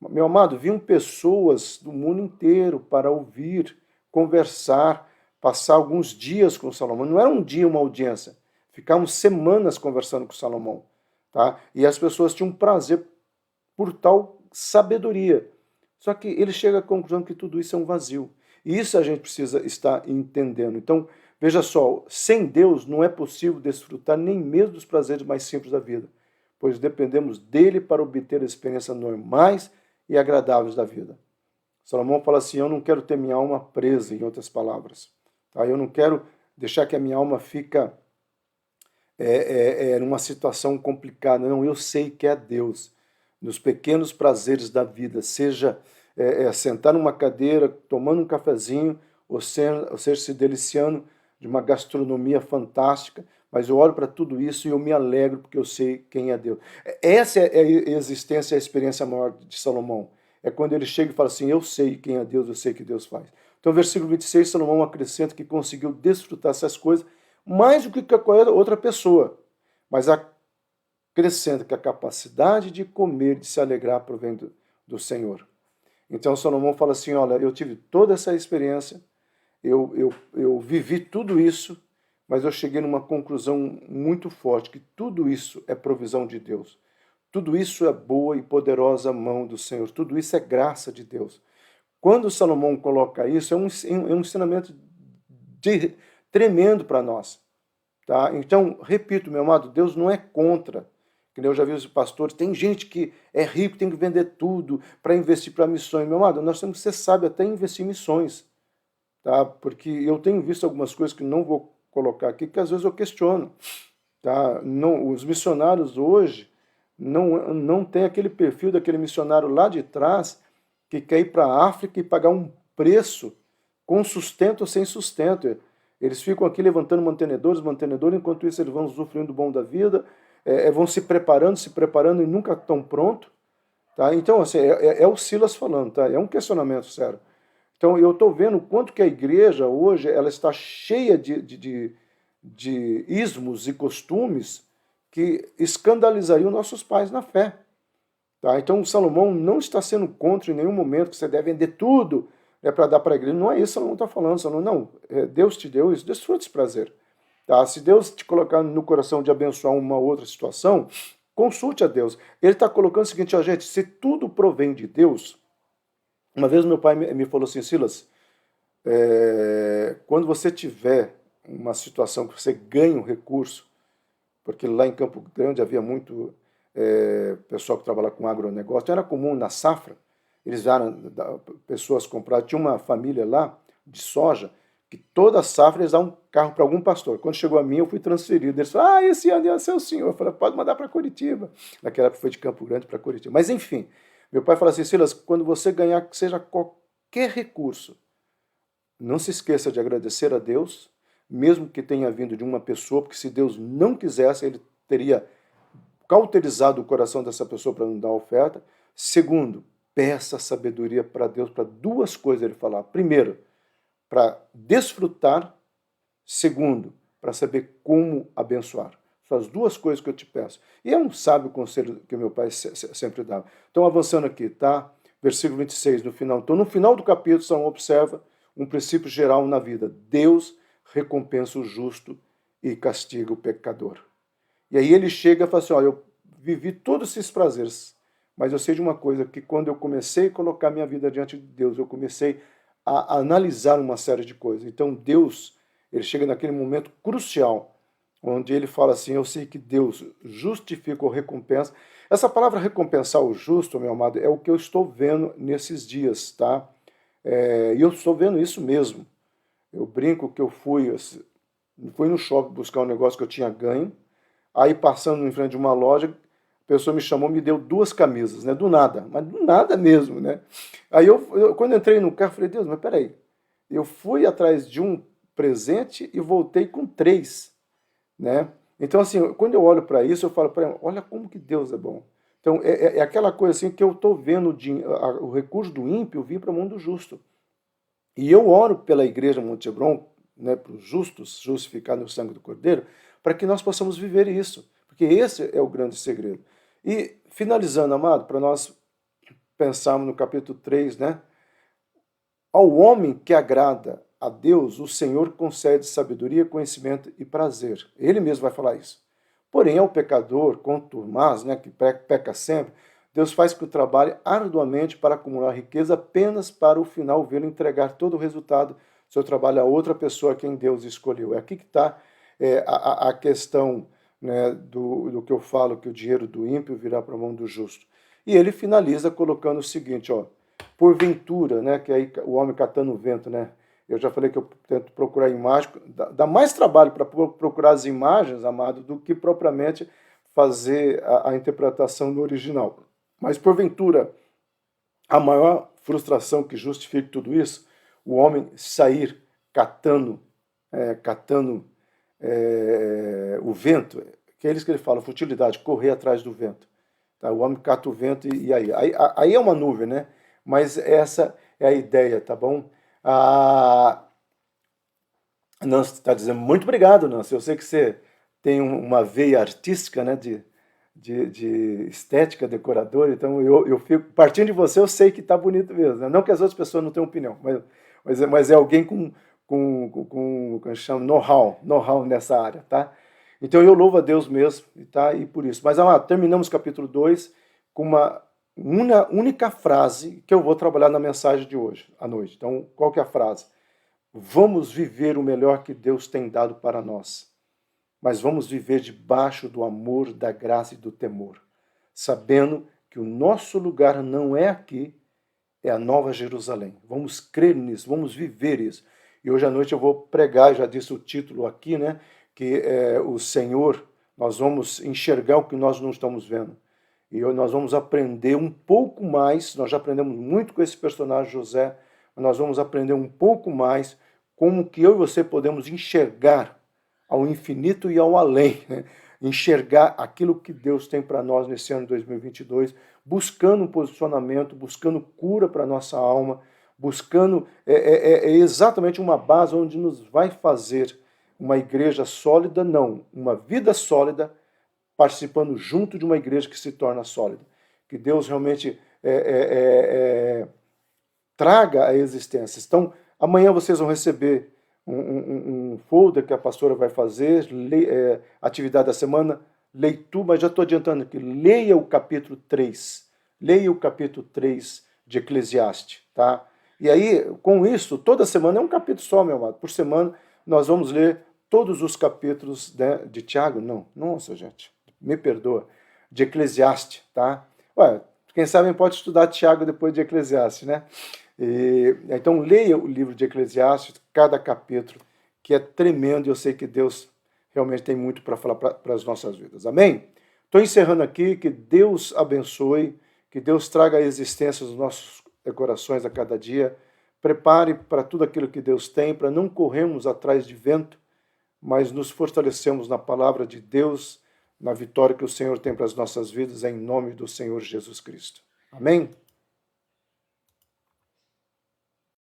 Meu amado, vinham pessoas do mundo inteiro para ouvir, conversar, passar alguns dias com Salomão. Não era um dia uma audiência, ficávamos semanas conversando com Salomão. Tá? E as pessoas tinham prazer por tal sabedoria. Só que ele chega à conclusão que tudo isso é um vazio. E isso a gente precisa estar entendendo. Então, veja só, sem Deus não é possível desfrutar nem mesmo dos prazeres mais simples da vida, pois dependemos dele para obter experiências normais e agradáveis da vida. Salomão fala assim, eu não quero ter minha alma presa, em outras palavras. Tá? Eu não quero deixar que a minha alma fica numa situação complicada. Não, eu sei que é Deus. Nos pequenos prazeres da vida, seja sentar numa cadeira, tomando um cafezinho, ou seja, se deliciando de uma gastronomia fantástica, mas eu olho para tudo isso e eu me alegro porque eu sei quem é Deus. Essa é a existência, a experiência maior de Salomão. É quando ele chega e fala assim, eu sei quem é Deus, eu sei o que Deus faz. Então, versículo 26, Salomão acrescenta que conseguiu desfrutar essas coisas mais do que qualquer outra pessoa, mas acrescenta que a capacidade de comer, de se alegrar, provém do Senhor. Então, Salomão fala assim, olha, eu tive toda essa experiência, eu vivi tudo isso, mas eu cheguei numa conclusão muito forte, que tudo isso é provisão de Deus. Tudo isso é boa e poderosa mão do Senhor. Tudo isso é graça de Deus. Quando Salomão coloca isso, é um ensinamento tremendo para nós. Tá? Então, repito, meu amado, Deus não é contra. Que eu já vi os pastores, tem gente que é rico, tem que vender tudo para investir para missões. Meu amado, nós temos que ser sábios até investir em missões. Tá? Porque eu tenho visto algumas coisas que não vou colocar aqui, que às vezes eu questiono. Tá? Não, os missionários hoje não têm aquele perfil daquele missionário lá de trás que quer ir para a África e pagar um preço com sustento ou sem sustento. Eles ficam aqui levantando mantenedores, enquanto isso eles vão usufruindo do bom da vida, vão se preparando e nunca estão prontos. Tá? Então, assim, é o Silas falando, tá? É um questionamento sério. Então, eu estou vendo o quanto que a igreja hoje ela está cheia de ismos e costumes que escandalizariam nossos pais na fé. Tá? Então, Salomão não está sendo contra em nenhum momento que você deve vender tudo para dar para a igreja. Não é isso que Salomão está falando. Salomão, não, Deus te deu isso, desfrute esse prazer. Tá? Se Deus te colocar no coração de abençoar uma outra situação, consulte a Deus. Ele está colocando o seguinte, ó, gente, se tudo provém de Deus. Uma vez meu pai me falou assim, Silas, quando você tiver uma situação que você ganha um recurso, porque lá em Campo Grande havia muito pessoal que trabalha com agronegócio, então era comum na safra, eles vieram, pessoas compraram, tinha uma família lá de soja, que toda safra eles davam um carro para algum pastor. Quando chegou a mim, eu fui transferido. Eles falaram, esse ano ia ser o senhor. Eu falei, pode mandar para Curitiba. Naquela época foi de Campo Grande para Curitiba. Mas enfim, meu pai falou assim, Silas, quando você ganhar, que seja qualquer recurso, não se esqueça de agradecer a Deus, mesmo que tenha vindo de uma pessoa, porque se Deus não quisesse, ele teria cauterizado o coração dessa pessoa para não dar oferta. Segundo, peça sabedoria para Deus para duas coisas ele falar. Primeiro, para desfrutar. Segundo, para saber como abençoar. São as duas coisas que eu te peço. E é um sábio conselho que meu pai sempre dava. Então, avançando aqui, tá? Versículo 26, no final. Então, no final do capítulo, Salomão observa um princípio geral na vida. Deus recompensa o justo e castiga o pecador. E aí ele chega e fala assim, olha, eu vivi todos esses prazeres, mas eu sei de uma coisa, que quando eu comecei a colocar minha vida diante de Deus, eu comecei a analisar uma série de coisas. Então Deus, ele chega naquele momento crucial, onde ele fala assim, eu sei que Deus justifica ou recompensa. Essa palavra recompensar o justo, meu amado, é o que eu estou vendo nesses dias, tá? E eu estou vendo isso mesmo. Eu brinco que eu fui no shopping buscar um negócio que eu tinha ganho, aí passando em frente de uma loja, a pessoa me chamou, me deu duas camisas, né? Do nada, mas do nada mesmo, né? Aí quando entrei no carro, falei, Deus, mas peraí, eu fui atrás de um presente e voltei com três, né? Então, assim, quando eu olho para isso, eu falo, olha como que Deus é bom. Então, é aquela coisa assim que eu estou vendo o recurso do ímpio vir para o mundo justo. E eu oro pela igreja Monte Hebron, né, para os justos, justificados no sangue do Cordeiro, para que nós possamos viver isso, porque esse é o grande segredo. E, finalizando, amado, para nós pensarmos no capítulo 3, né? Ao homem que agrada a Deus, o Senhor concede sabedoria, conhecimento e prazer. Ele mesmo vai falar isso. Porém, ao pecador contumaz, né, que peca sempre, Deus faz que o trabalhe arduamente para acumular riqueza apenas para o final vê-lo entregar todo o resultado do seu trabalho a outra pessoa a quem Deus escolheu. É aqui que está a questão, né, do que eu falo, que o dinheiro do ímpio virá para a mão do justo. E ele finaliza colocando o seguinte, ó, porventura, né, que aí o homem catando o vento, né? Eu já falei que eu tento procurar imagem, dá mais trabalho para procurar as imagens, amado, do que propriamente fazer a interpretação no original. Mas, porventura, a maior frustração que justifique tudo isso, o homem sair catando o vento, que é isso que ele fala, futilidade, correr atrás do vento. Tá? O homem cata o vento e aí é uma nuvem, né? Mas essa é a ideia, tá bom? Nancy está dizendo, muito obrigado, Nancy. Eu sei que você tem uma veia artística, né, de estética, decoradora, então eu fico, partindo de você, eu sei que está bonito mesmo. Né? Não que as outras pessoas não tenham opinião, mas é alguém com como chama, know-how nessa área, tá? Então eu louvo a Deus mesmo, tá? E por isso. Mas, amado, terminamos o capítulo 2 com uma única frase que eu vou trabalhar na mensagem de hoje, à noite. Então, qual que é a frase? Vamos viver o melhor que Deus tem dado para nós, mas vamos viver debaixo do amor, da graça e do temor, sabendo que o nosso lugar não é aqui, é a Nova Jerusalém. Vamos crer nisso, vamos viver isso. E hoje à noite eu vou pregar, já disse o título aqui, né? Que o Senhor, nós vamos enxergar o que nós não estamos vendo. E nós vamos aprender um pouco mais, nós já aprendemos muito com esse personagem José, mas nós vamos aprender um pouco mais como que eu e você podemos enxergar ao infinito e ao além, né? Enxergar aquilo que Deus tem para nós nesse ano de 2022, buscando um posicionamento, buscando cura para a nossa alma, buscando exatamente uma base onde nos vai fazer uma igreja sólida, não, uma vida sólida, participando junto de uma igreja que se torna sólida. Que Deus realmente traga a existência. Então, amanhã vocês vão receber um folder que a pastora vai fazer, atividade da semana, leitura, mas já estou adiantando aqui, leia o capítulo 3. Leia o capítulo 3 de Eclesiastes, tá? E aí, com isso, toda semana é um capítulo só, meu amado. Por semana, nós vamos ler todos os capítulos, né, de Tiago, não, nossa, gente, me perdoa, de Eclesiastes, tá? Ué, quem sabe pode estudar Tiago depois de Eclesiastes, né? Então, leia o livro de Eclesiastes, cada capítulo, que é tremendo, e eu sei que Deus realmente tem muito para falar para as nossas vidas. Amém? Estou encerrando aqui, que Deus abençoe, que Deus traga a existência dos nossos corações a cada dia. Prepare para tudo aquilo que Deus tem, para não corrermos atrás de vento, mas nos fortalecemos na palavra de Deus, na vitória que o Senhor tem para as nossas vidas, em nome do Senhor Jesus Cristo. Amém?